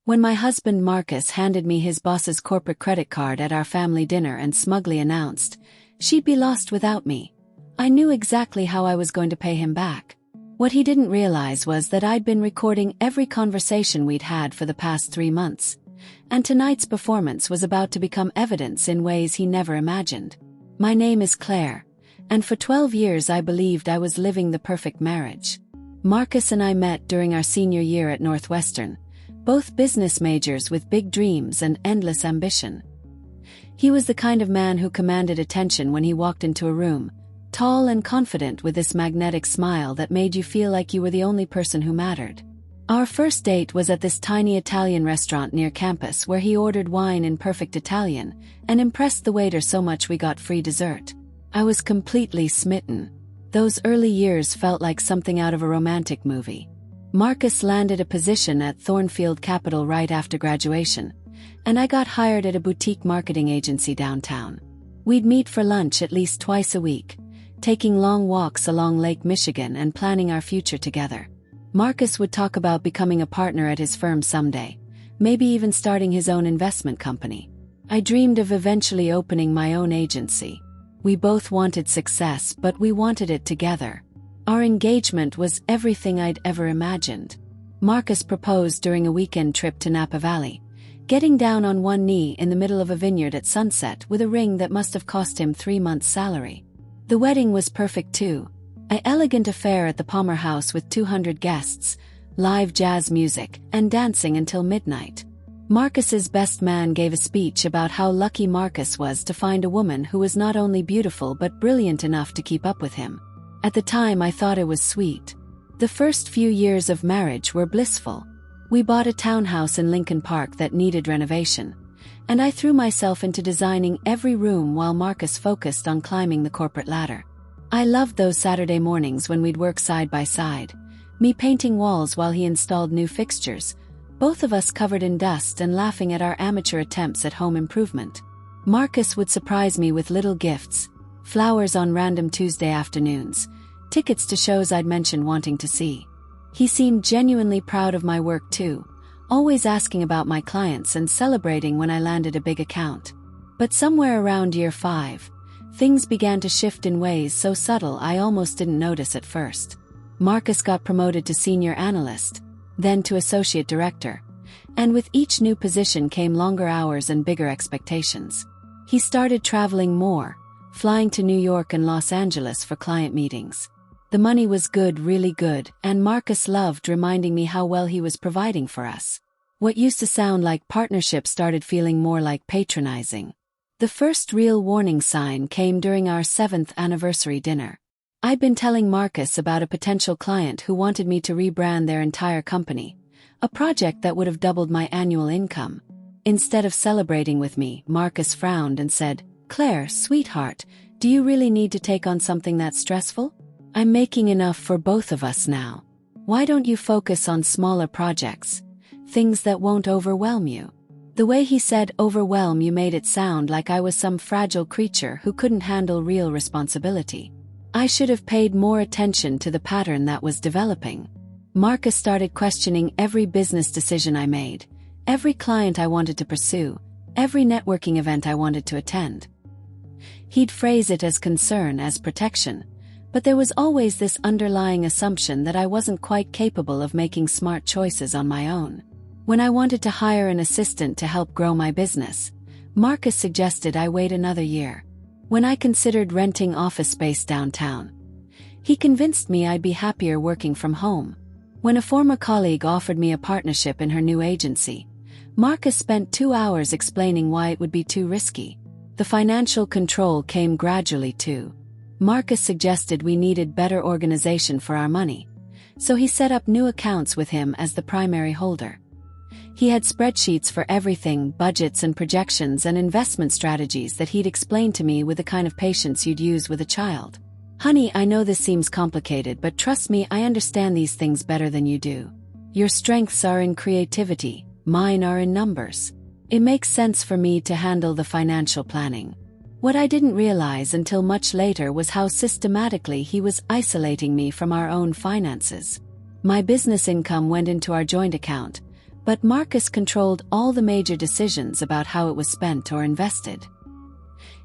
When my husband Marcus handed me his boss's corporate credit card at our family dinner and smugly announced, "She'd be lost without me," I knew exactly how I was going to pay him back. What he didn't realize was that I'd been recording every conversation we'd had for the past 3 months, and tonight's performance was about to become evidence in ways he never imagined. My name is Claire, and for 12 years I believed I was living the perfect marriage. Marcus and I met during our senior year at Northwestern, both business majors with big dreams and endless ambition. He was the kind of man who commanded attention when he walked into a room, tall and confident with this magnetic smile that made you feel like you were the only person who mattered. Our first date was at this tiny Italian restaurant near campus where he ordered wine in perfect Italian and impressed the waiter so much we got free dessert. I was completely smitten. Those early years felt like something out of a romantic movie. Marcus landed a position at Thornfield Capital right after graduation, and I got hired at a boutique marketing agency downtown. We'd meet for lunch at least twice a week, taking long walks along Lake Michigan and planning our future together. Marcus would talk about becoming a partner at his firm someday, maybe even starting his own investment company. I dreamed of eventually opening my own agency. We both wanted success, but we wanted it together. Our engagement was everything I'd ever imagined. Marcus proposed during a weekend trip to Napa Valley, getting down on one knee in the middle of a vineyard at sunset with a ring that must have cost him 3 months' salary. The wedding was perfect too. An elegant affair at the Palmer House with 200 guests, live jazz music, and dancing until midnight. Marcus's best man gave a speech about how lucky Marcus was to find a woman who was not only beautiful but brilliant enough to keep up with him. At the time I thought it was sweet. The first few years of marriage were blissful. We bought a townhouse in Lincoln Park that needed renovation, and I threw myself into designing every room while Marcus focused on climbing the corporate ladder. I loved those Saturday mornings when we'd work side by side, me painting walls while he installed new fixtures, both of us covered in dust and laughing at our amateur attempts at home improvement. Marcus would surprise me with little gifts, flowers on random Tuesday afternoons, tickets to shows I'd mentioned wanting to see. He seemed genuinely proud of my work too, always asking about my clients and celebrating when I landed a big account. But somewhere around year 5, things began to shift in ways so subtle I almost didn't notice at first. Marcus got promoted to senior analyst, then to associate director, and with each new position came longer hours and bigger expectations. He started traveling more, flying to New York and Los Angeles for client meetings. The money was good, really good, and Marcus loved reminding me how well he was providing for us. What used to sound like partnership started feeling more like patronizing. The first real warning sign came during our 7th anniversary dinner. I'd been telling Marcus about a potential client who wanted me to rebrand their entire company, a project that would have doubled my annual income. Instead of celebrating with me, Marcus frowned and said, "Claire, sweetheart, do you really need to take on something that stressful? I'm making enough for both of us now. Why don't you focus on smaller projects, things that won't overwhelm you?" The way he said overwhelm you made it sound like I was some fragile creature who couldn't handle real responsibility. I should have paid more attention to the pattern that was developing. Marcus started questioning every business decision I made, every client I wanted to pursue, every networking event I wanted to attend. He'd phrase it as concern, as protection, but there was always this underlying assumption that I wasn't quite capable of making smart choices on my own. When I wanted to hire an assistant to help grow my business, Marcus suggested I wait another year. When I considered renting office space downtown, he convinced me I'd be happier working from home. When a former colleague offered me a partnership in her new agency, Marcus spent 2 hours explaining why it would be too risky. The financial control came gradually too. Marcus suggested we needed better organization for our money, so he set up new accounts with him as the primary holder. He had spreadsheets for everything, budgets and projections and investment strategies that he'd explain to me with the kind of patience you'd use with a child. "Honey, I know this seems complicated, but trust me, I understand these things better than you do. Your strengths are in creativity, mine are in numbers. It makes sense for me to handle the financial planning." What I didn't realize until much later was how systematically he was isolating me from our own finances. My business income went into our joint account, But Marcus controlled all the major decisions about how it was spent or invested.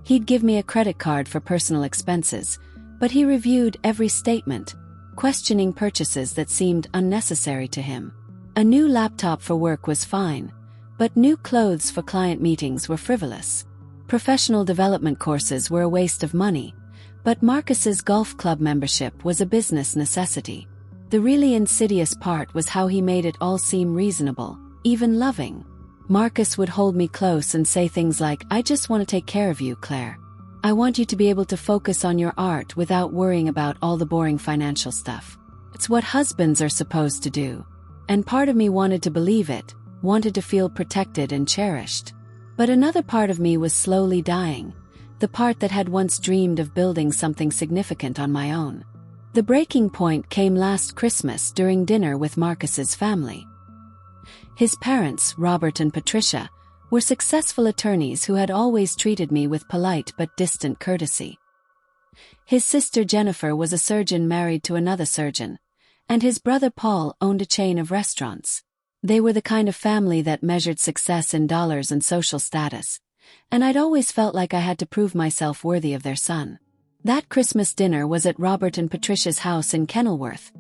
He'd give me a credit card for personal expenses, but he reviewed every statement, questioning purchases that seemed unnecessary to him. A new laptop for work was fine, but new clothes for client meetings were frivolous. Professional development courses were a waste of money, but Marcus's golf club membership was a business necessity. The really insidious part was how he made it all seem reasonable, even loving. Marcus would hold me close and say things like, "I just want to take care of you, Claire. I want you to be able to focus on your art without worrying about all the boring financial stuff. It's what husbands are supposed to do." And part of me wanted to believe it, wanted to feel protected and cherished. But another part of me was slowly dying, the part that had once dreamed of building something significant on my own. The breaking point came last Christmas during dinner with Marcus's family. His parents, Robert and Patricia, were successful attorneys who had always treated me with polite but distant courtesy. His sister Jennifer was a surgeon married to another surgeon, and his brother Paul owned a chain of restaurants. They were the kind of family that measured success in dollars and social status, and I'd always felt like I had to prove myself worthy of their son. That Christmas dinner was at Robert and Patricia's house in Kenilworth,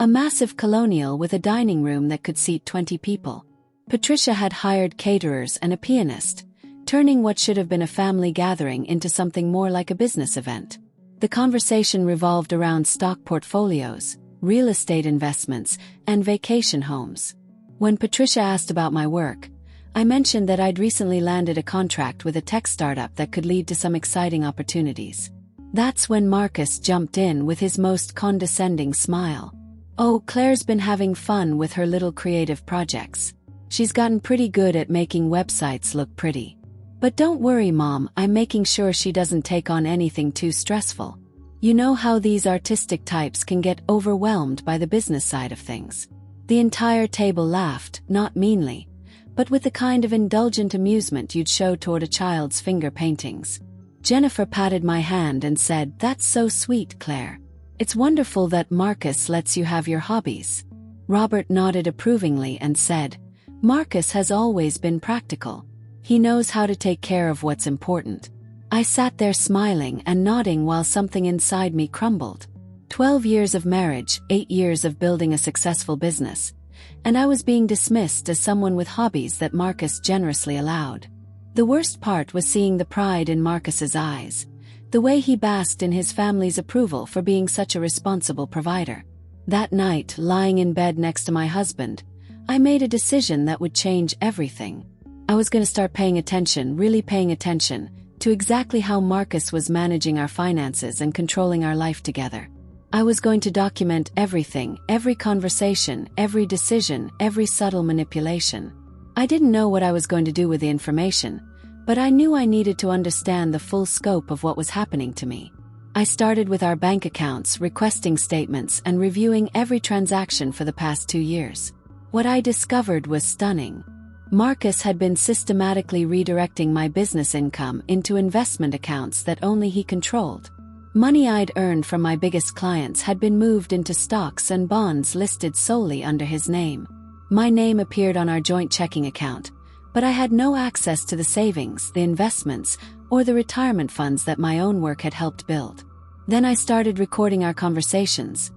a massive colonial with a dining room that could seat 20 people. Patricia had hired caterers and a pianist, turning what should have been a family gathering into something more like a business event. The conversation revolved around stock portfolios, real estate investments, and vacation homes. When Patricia asked about my work, I mentioned that I'd recently landed a contract with a tech startup that could lead to some exciting opportunities. That's when Marcus jumped in with his most condescending smile. "Oh, Claire's been having fun with her little creative projects. She's gotten pretty good at making websites look pretty. But don't worry, Mom, I'm making sure she doesn't take on anything too stressful. You know how these artistic types can get overwhelmed by the business side of things." The entire table laughed, not meanly, but with the kind of indulgent amusement you'd show toward a child's finger paintings. Jennifer patted my hand and said, "That's so sweet, Claire. It's wonderful that Marcus lets you have your hobbies." Robert nodded approvingly and said, "Marcus has always been practical. He knows how to take care of what's important." I sat there smiling and nodding while something inside me crumbled. 12 years of marriage, 8 years of building a successful business, and I was being dismissed as someone with hobbies that Marcus generously allowed. The worst part was seeing the pride in Marcus's eyes, the way he basked in his family's approval for being such a responsible provider. That night, lying in bed next to my husband, I made a decision that would change everything. I was going to start paying attention, really paying attention, to exactly how Marcus was managing our finances and controlling our life together. I was going to document everything, every conversation, every decision, every subtle manipulation. I didn't know what I was going to do with the information, but I knew I needed to understand the full scope of what was happening to me. I started with our bank accounts, requesting statements, and reviewing every transaction for the past 2 years. What I discovered was stunning. Marcus had been systematically redirecting my business income into investment accounts that only he controlled. Money I'd earned from my biggest clients had been moved into stocks and bonds listed solely under his name. My name appeared on our joint checking account, but I had no access to the savings, the investments, or the retirement funds that my own work had helped build. Then I started recording our conversations,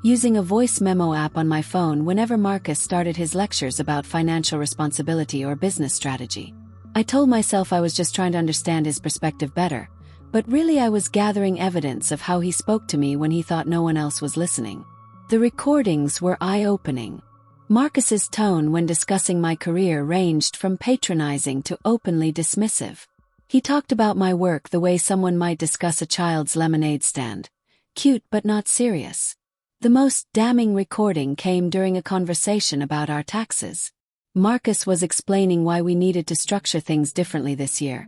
using a voice memo app on my phone whenever Marcus started his lectures about financial responsibility or business strategy. I told myself I was just trying to understand his perspective better, but really I was gathering evidence of how he spoke to me when he thought no one else was listening. The recordings were eye-opening. Marcus's tone when discussing my career ranged from patronizing to openly dismissive. He talked about my work the way someone might discuss a child's lemonade stand. Cute but not serious. The most damning recording came during a conversation about our taxes. Marcus was explaining why we needed to structure things differently this year,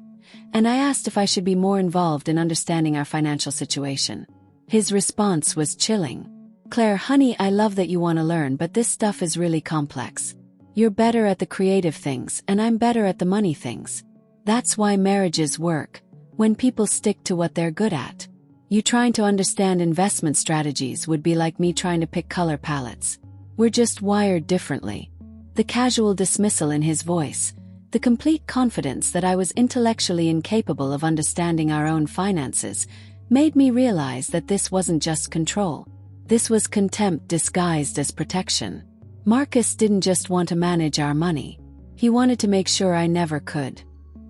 and I asked if I should be more involved in understanding our financial situation. His response was chilling. "Claire, honey, I love that you want to learn, but this stuff is really complex. You're better at the creative things, and I'm better at the money things. That's why marriages work, when people stick to what they're good at. You trying to understand investment strategies would be like me trying to pick color palettes. We're just wired differently." The casual dismissal in his voice, the complete confidence that I was intellectually incapable of understanding our own finances, made me realize that this wasn't just control. This was contempt disguised as protection. Marcus didn't just want to manage our money. He wanted to make sure I never could.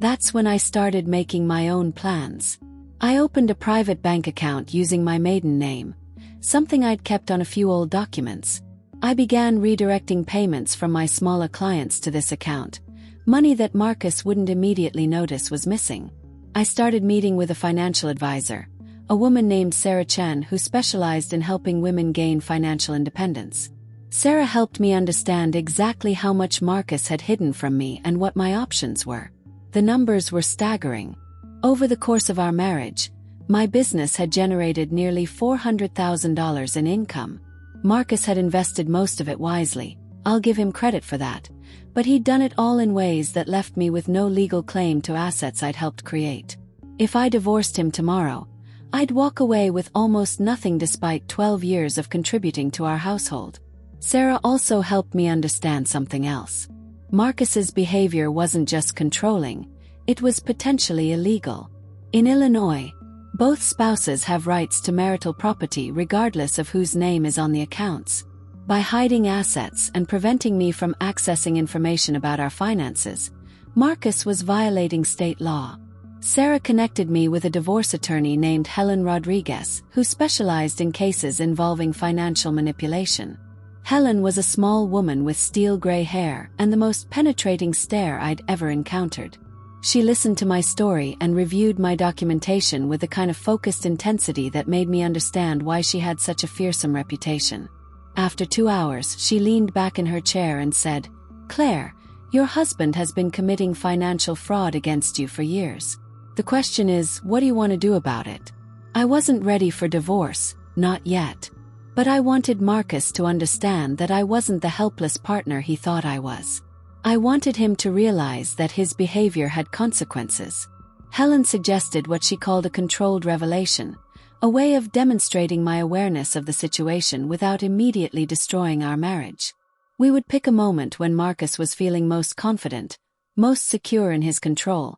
That's when I started making my own plans. I opened a private bank account using my maiden name, something I'd kept on a few old documents. I began redirecting payments from my smaller clients to this account. Money that Marcus wouldn't immediately notice was missing. I started meeting with a financial advisor, a woman named Sarah Chen who specialized in helping women gain financial independence. Sarah helped me understand exactly how much Marcus had hidden from me and what my options were. The numbers were staggering. Over the course of our marriage, my business had generated nearly $400,000 in income. Marcus had invested most of it wisely. I'll give him credit for that. But he'd done it all in ways that left me with no legal claim to assets I'd helped create. If I divorced him tomorrow, I'd walk away with almost nothing despite 12 years of contributing to our household. Sarah also helped me understand something else. Marcus's behavior wasn't just controlling, it was potentially illegal. In Illinois, both spouses have rights to marital property regardless of whose name is on the accounts. By hiding assets and preventing me from accessing information about our finances, Marcus was violating state law. Sarah connected me with a divorce attorney named Helen Rodriguez, who specialized in cases involving financial manipulation. Helen was a small woman with steel gray hair and the most penetrating stare I'd ever encountered. She listened to my story and reviewed my documentation with the kind of focused intensity that made me understand why she had such a fearsome reputation. After 2 hours, she leaned back in her chair and said, "Claire, your husband has been committing financial fraud against you for years. The question is, what do you want to do about it?" I wasn't ready for divorce, not yet. But I wanted Marcus to understand that I wasn't the helpless partner he thought I was. I wanted him to realize that his behavior had consequences. Helen suggested what she called a controlled revelation, a way of demonstrating my awareness of the situation without immediately destroying our marriage. We would pick a moment when Marcus was feeling most confident, most secure in his control,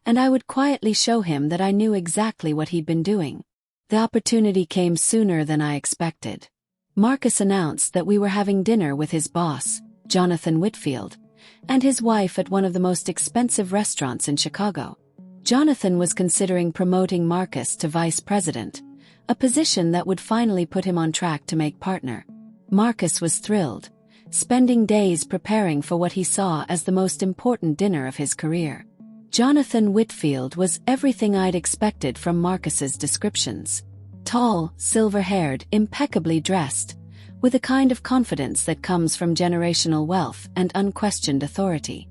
and I would quietly show him that I knew exactly what he'd been doing. The opportunity came sooner than I expected. Marcus announced that we were having dinner with his boss, Jonathan Whitfield, and his wife at one of the most expensive restaurants in Chicago. Jonathan was considering promoting Marcus to vice president, a position that would finally put him on track to make partner. Marcus was thrilled, spending days preparing for what he saw as the most important dinner of his career. Jonathan Whitfield was everything I'd expected from Marcus's descriptions. Tall, silver-haired, impeccably dressed, with a kind of confidence that comes from generational wealth and unquestioned authority.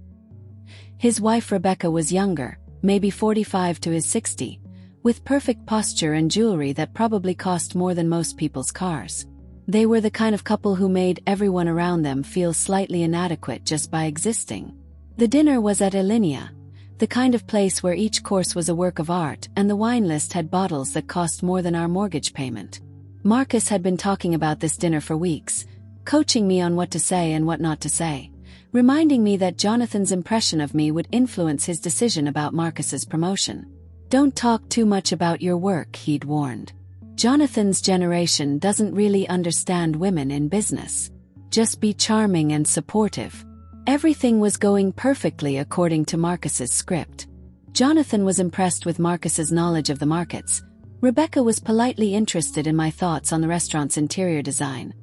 His wife Rebecca was younger, maybe 45 to his 60, with perfect posture and jewelry that probably cost more than most people's cars. They were the kind of couple who made everyone around them feel slightly inadequate just by existing. The dinner was at Alinea, the kind of place where each course was a work of art and the wine list had bottles that cost more than our mortgage payment. Marcus had been talking about this dinner for weeks, coaching me on what to say and what not to say, reminding me that Jonathan's impression of me would influence his decision about Marcus's promotion. "Don't talk too much about your work," he'd warned. "Jonathan's generation doesn't really understand women in business. Just be charming and supportive." Everything was going perfectly according to Marcus's script. Jonathan was impressed with Marcus's knowledge of the markets. Rebecca was politely interested in my thoughts on the restaurant's interior design,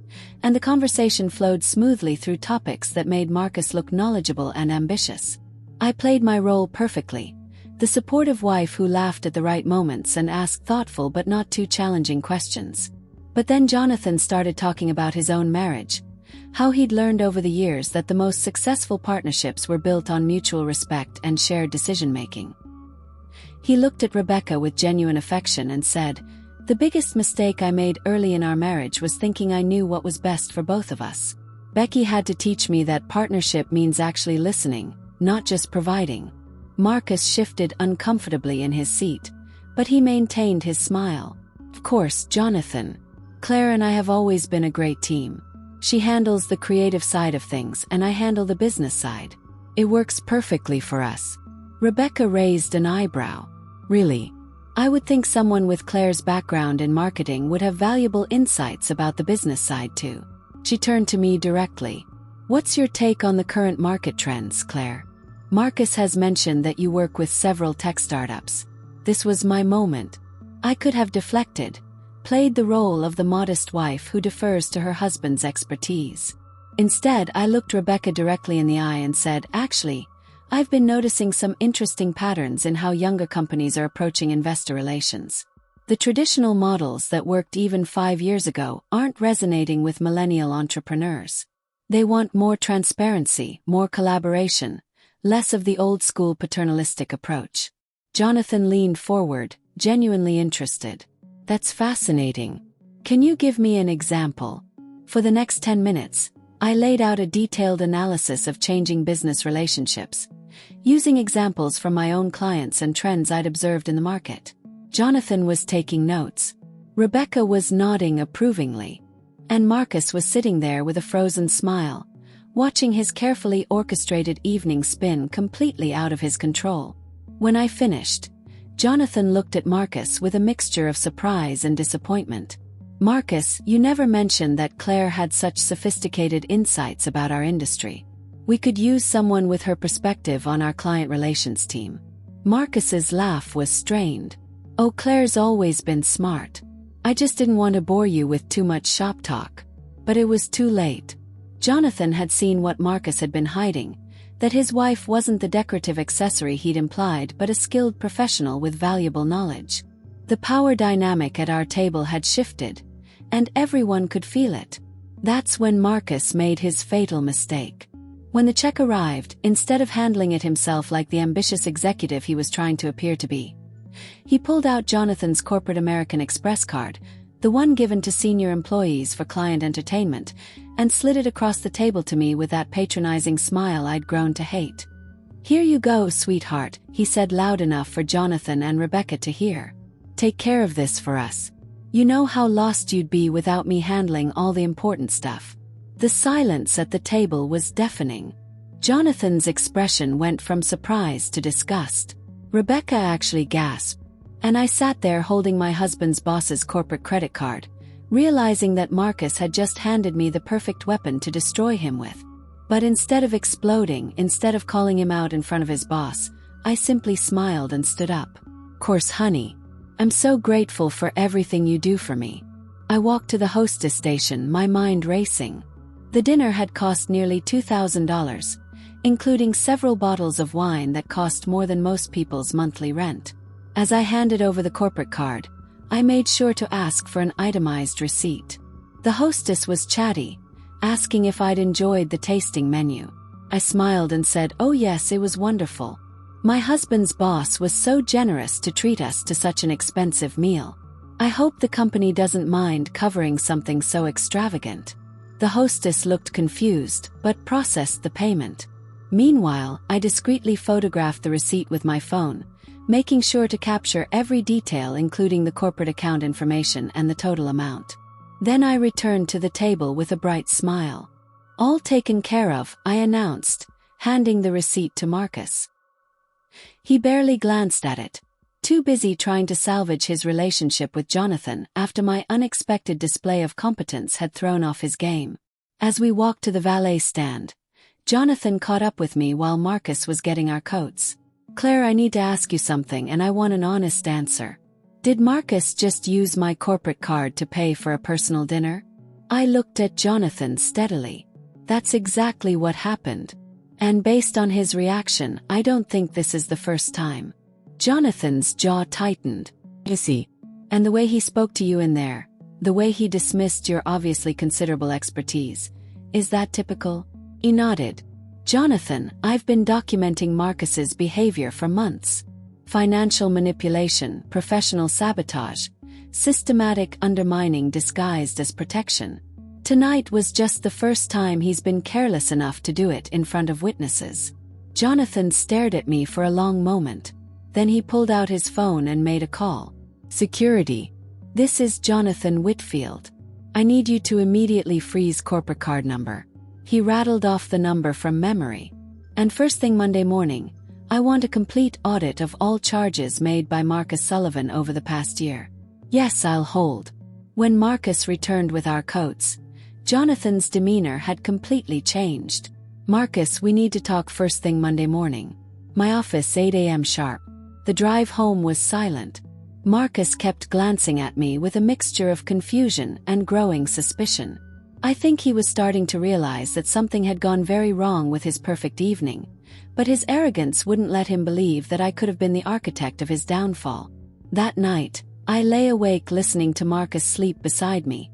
and the conversation flowed smoothly through topics that made Marcus look knowledgeable and ambitious. I played my role perfectly, the supportive wife who laughed at the right moments and asked thoughtful but not too challenging questions. But then Jonathan started talking about his own marriage, how he'd learned over the years that the most successful partnerships were built on mutual respect and shared decision-making. He looked at Rebecca with genuine affection and said, "The biggest mistake I made early in our marriage was thinking I knew what was best for both of us. Becky had to teach me that partnership means actually listening, not just providing." Marcus shifted uncomfortably in his seat, but he maintained his smile. "Of course, Jonathan. Claire and I have always been a great team. She handles the creative side of things and I handle the business side. It works perfectly for us." Rebecca raised an eyebrow. "Really? I would think someone with Claire's background in marketing would have valuable insights about the business side too." She turned to me directly. "What's your take on the current market trends, Claire? Marcus has mentioned that you work with several tech startups." This was my moment. I could have deflected, played the role of the modest wife who defers to her husband's expertise. Instead, I looked Rebecca directly in the eye and said, "Actually, I've been noticing some interesting patterns in how younger companies are approaching investor relations. The traditional models that worked even 5 years ago aren't resonating with millennial entrepreneurs. They want more transparency, more collaboration, less of the old-school paternalistic approach." Jonathan leaned forward, genuinely interested. "That's fascinating. Can you give me an example?" For the next 10 minutes, I laid out a detailed analysis of changing business relationships, using examples from my own clients and trends I'd observed in the market. Jonathan was taking notes. Rebecca was nodding approvingly. And Marcus was sitting there with a frozen smile, watching his carefully orchestrated evening spin completely out of his control. When I finished, Jonathan looked at Marcus with a mixture of surprise and disappointment. "Marcus, you never mentioned that Claire had such sophisticated insights about our industry. We could use someone with her perspective on our client relations team." Marcus's laugh was strained. "Oh, Claire's always been smart. I just didn't want to bore you with too much shop talk." But it was too late. Jonathan had seen what Marcus had been hiding, that his wife wasn't the decorative accessory he'd implied but a skilled professional with valuable knowledge. The power dynamic at our table had shifted, and everyone could feel it. That's when Marcus made his fatal mistake. When the check arrived, instead of handling it himself like the ambitious executive he was trying to appear to be, he pulled out Jonathan's corporate American Express card, the one given to senior employees for client entertainment, and slid it across the table to me with that patronizing smile I'd grown to hate. "Here you go, sweetheart," he said loud enough for Jonathan and Rebecca to hear. "Take care of this for us. You know how lost you'd be without me handling all the important stuff." The silence at the table was deafening. Jonathan's expression went from surprise to disgust. Rebecca actually gasped. And I sat there holding my husband's boss's corporate credit card, realizing that Marcus had just handed me the perfect weapon to destroy him with. But instead of exploding, instead of calling him out in front of his boss, I simply smiled and stood up. "Course, honey. I'm so grateful for everything you do for me." I walked to the hostess station, my mind racing. The dinner had cost nearly $2,000, including several bottles of wine that cost more than most people's monthly rent. As I handed over the corporate card, I made sure to ask for an itemized receipt. The hostess was chatty, asking if I'd enjoyed the tasting menu. I smiled and said, "Oh yes, it was wonderful. My husband's boss was so generous to treat us to such an expensive meal. I hope the company doesn't mind covering something so extravagant." The hostess looked confused, but processed the payment. Meanwhile, I discreetly photographed the receipt with my phone, making sure to capture every detail including the corporate account information and the total amount. Then I returned to the table with a bright smile. "All taken care of," I announced, handing the receipt to Marcus. He barely glanced at it, too busy trying to salvage his relationship with Jonathan after my unexpected display of competence had thrown off his game. As we walked to the valet stand, Jonathan caught up with me while Marcus was getting our coats. "Claire, I need to ask you something and I want an honest answer. Did Marcus just use my corporate card to pay for a personal dinner?" I looked at Jonathan steadily. "That's exactly what happened. And based on his reaction, I don't think this is the first time." Jonathan's jaw tightened. "Is he? And the way he spoke to you in there, the way he dismissed your obviously considerable expertise, is that typical?" He nodded. "Jonathan, I've been documenting Marcus's behavior for months. Financial manipulation, professional sabotage, systematic undermining disguised as protection. Tonight was just the first time he's been careless enough to do it in front of witnesses." Jonathan stared at me for a long moment. Then he pulled out his phone and made a call. "Security. This is Jonathan Whitfield." I need you to immediately freeze corporate card number. He rattled off the number from memory. And first thing Monday morning, I want a complete audit of all charges made by Marcus Sullivan over the past year. Yes, I'll hold. When Marcus returned with our coats, Jonathan's demeanor had completely changed. Marcus, we need to talk first thing Monday morning. My office 8 a.m. sharp. The drive home was silent. Marcus kept glancing at me with a mixture of confusion and growing suspicion. I think he was starting to realize that something had gone very wrong with his perfect evening, but his arrogance wouldn't let him believe that I could have been the architect of his downfall. That night, I lay awake listening to Marcus sleep beside me,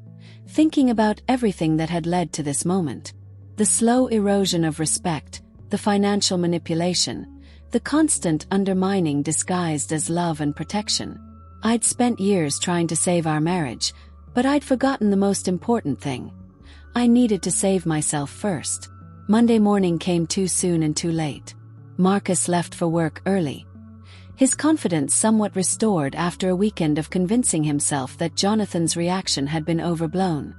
thinking about everything that had led to this moment. The slow erosion of respect, the financial manipulation, the constant undermining disguised as love and protection. I'd spent years trying to save our marriage, but I'd forgotten the most important thing. I needed to save myself first. Monday morning came too soon and too late. Marcus left for work early. His confidence somewhat restored after a weekend of convincing himself that Jonathan's reaction had been overblown.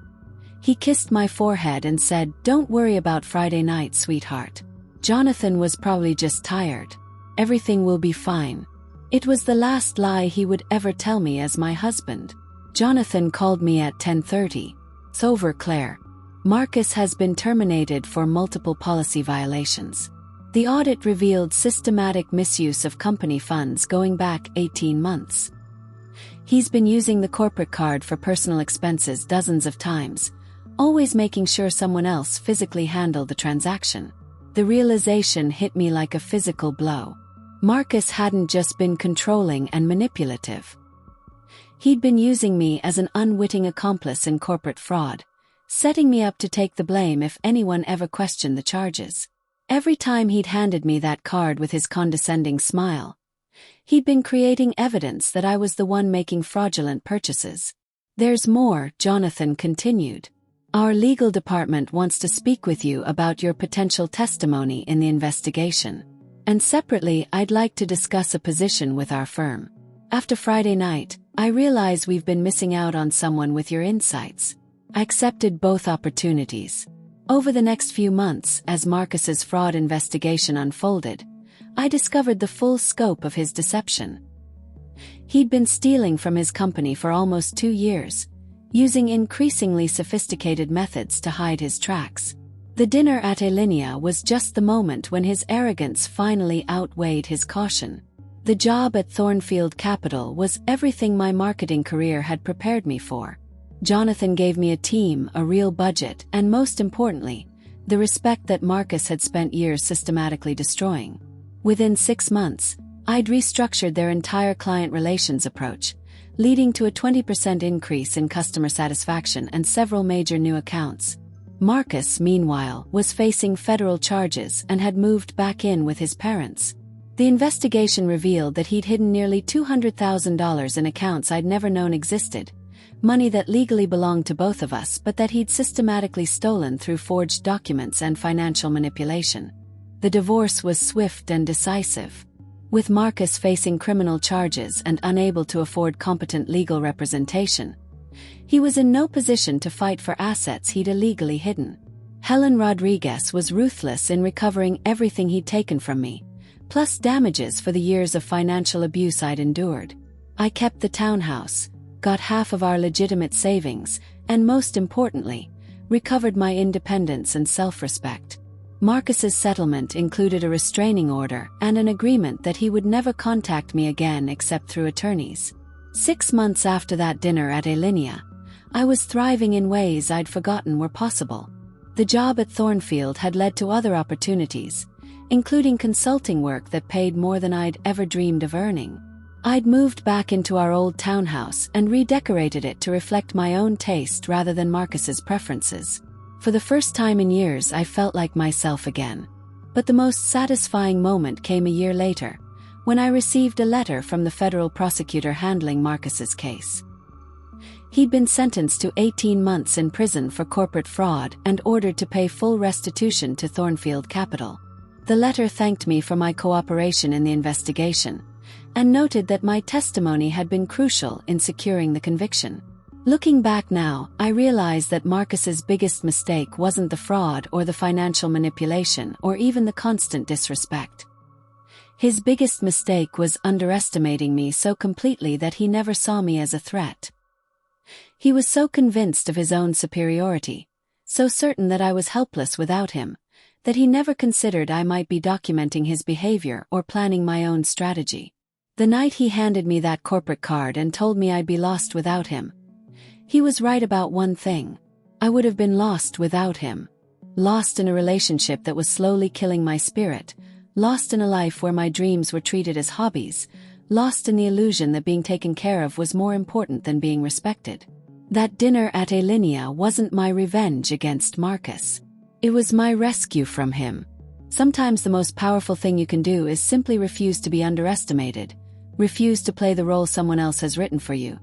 He kissed my forehead and said, "Don't worry about Friday night, sweetheart. Jonathan was probably just tired. Everything will be fine." It was the last lie he would ever tell me as my husband. Jonathan called me at 10:30. "It's over, Claire. Marcus has been terminated for multiple policy violations. The audit revealed systematic misuse of company funds going back 18 months. He's been using the corporate card for personal expenses dozens of times, always making sure someone else physically handled the transaction." The realization hit me like a physical blow. Marcus hadn't just been controlling and manipulative. He'd been using me as an unwitting accomplice in corporate fraud, setting me up to take the blame if anyone ever questioned the charges. Every time he'd handed me that card with his condescending smile, he'd been creating evidence that I was the one making fraudulent purchases. "There's more," Jonathan continued. "Our legal department wants to speak with you about your potential testimony in the investigation. And separately, I'd like to discuss a position with our firm. After Friday night, I realize we've been missing out on someone with your insights." I accepted both opportunities. Over the next few months, as Marcus's fraud investigation unfolded, I discovered the full scope of his deception. He'd been stealing from his company for almost 2 years, using increasingly sophisticated methods to hide his tracks. The dinner at Alinea was just the moment when his arrogance finally outweighed his caution. The job at Thornfield Capital was everything my marketing career had prepared me for. Jonathan gave me a team, a real budget, and most importantly, the respect that Marcus had spent years systematically destroying. Within 6 months, I'd restructured their entire client relations approach, leading to a 20% increase in customer satisfaction and several major new accounts. Marcus, meanwhile, was facing federal charges and had moved back in with his parents. The investigation revealed that he'd hidden nearly $200,000 in accounts I'd never known existed, money that legally belonged to both of us but that he'd systematically stolen through forged documents and financial manipulation. The divorce was swift and decisive. With Marcus facing criminal charges and unable to afford competent legal representation, he was in no position to fight for assets he'd illegally hidden. Helen Rodriguez was ruthless in recovering everything he'd taken from me, plus damages for the years of financial abuse I'd endured. I kept the townhouse, got half of our legitimate savings, and most importantly, recovered my independence and self-respect. Marcus's settlement included a restraining order and an agreement that he would never contact me again except through attorneys. 6 months after that dinner at Alinea, I was thriving in ways I'd forgotten were possible. The job at Thornfield had led to other opportunities, including consulting work that paid more than I'd ever dreamed of earning. I'd moved back into our old townhouse and redecorated it to reflect my own taste rather than Marcus's preferences. For the first time in years, I felt like myself again. But the most satisfying moment came a year later, when I received a letter from the federal prosecutor handling Marcus's case. He'd been sentenced to 18 months in prison for corporate fraud and ordered to pay full restitution to Thornfield Capital. The letter thanked me for my cooperation in the investigation, and noted that my testimony had been crucial in securing the conviction. Looking back now, I realize that Marcus's biggest mistake wasn't the fraud or the financial manipulation or even the constant disrespect. His biggest mistake was underestimating me so completely that he never saw me as a threat. He was so convinced of his own superiority, so certain that I was helpless without him, that he never considered I might be documenting his behavior or planning my own strategy. The night he handed me that corporate card and told me I'd be lost without him, he was right about one thing. I would have been lost without him. Lost in a relationship that was slowly killing my spirit, lost in a life where my dreams were treated as hobbies, lost in the illusion that being taken care of was more important than being respected. That dinner at Alinea wasn't my revenge against Marcus. It was my rescue from him. Sometimes the most powerful thing you can do is simply refuse to be underestimated, refuse to play the role someone else has written for you,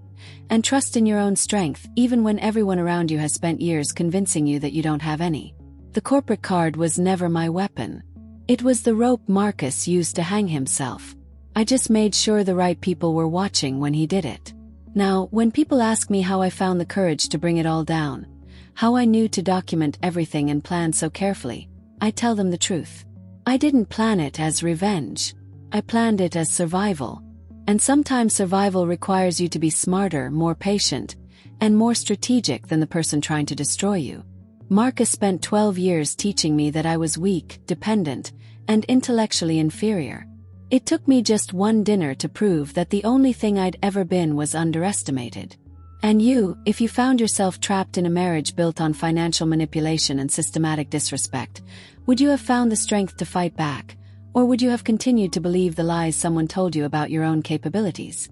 and trust in your own strength even when everyone around you has spent years convincing you that you don't have any. The corporate card was never my weapon. It was the rope Marcus used to hang himself. I just made sure the right people were watching when he did it. Now, when people ask me how I found the courage to bring it all down, how I knew to document everything and plan so carefully, I tell them the truth. I didn't plan it as revenge. I planned it as survival. And sometimes survival requires you to be smarter, more patient, and more strategic than the person trying to destroy you. Marcus spent 12 years teaching me that I was weak, dependent, and intellectually inferior. It took me just one dinner to prove that the only thing I'd ever been was underestimated. And you, if you found yourself trapped in a marriage built on financial manipulation and systematic disrespect, would you have found the strength to fight back? Or would you have continued to believe the lies someone told you about your own capabilities?